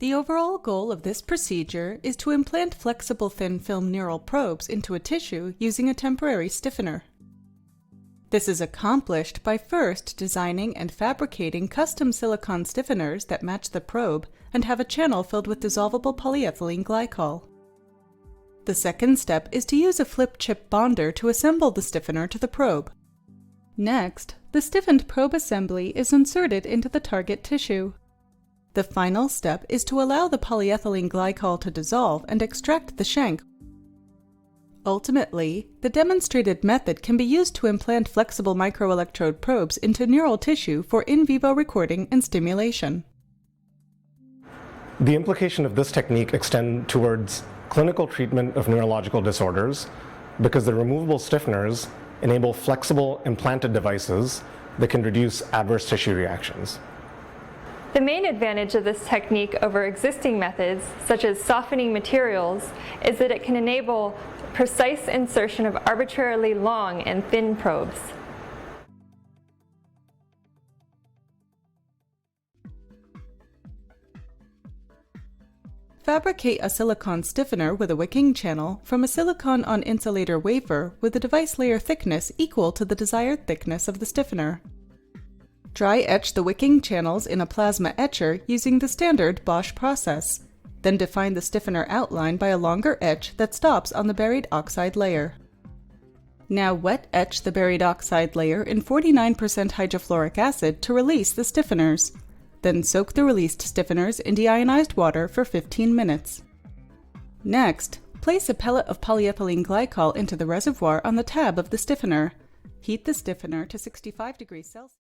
The overall goal of this procedure is to implant flexible thin film neural probes into a tissue using a temporary stiffener. This is accomplished by first designing and fabricating custom silicone stiffeners that match the probe and have a channel filled with dissolvable polyethylene glycol. The second step is to use a flip chip bonder to assemble the stiffener to the probe. Next, the stiffened probe assembly is inserted into the target tissue. The final step is to allow the polyethylene glycol to dissolve and extract the shank. Ultimately, the demonstrated method can be used to implant flexible microelectrode probes into neural tissue for in vivo recording and stimulation. The implication of this technique extends towards clinical treatment of neurological disorders because the removable stiffeners enable flexible implanted devices that can reduce adverse tissue reactions. The main advantage of this technique over existing methods, such as softening materials, is that it can enable precise insertion of arbitrarily long and thin probes. Fabricate a silicone stiffener with a wicking channel from a silicone on insulator wafer with a device layer thickness equal to the desired thickness of the stiffener. Dry etch the wicking channels in a plasma etcher using the standard Bosch process. Then define the stiffener outline by a longer etch that stops on the buried oxide layer. Now wet etch the buried oxide layer in 49% hydrofluoric acid to release the stiffeners. Then soak the released stiffeners in deionized water for 15 minutes. Next, place a pellet of polyethylene glycol into the reservoir on the tab of the stiffener. Heat the stiffener to 65 degrees Celsius.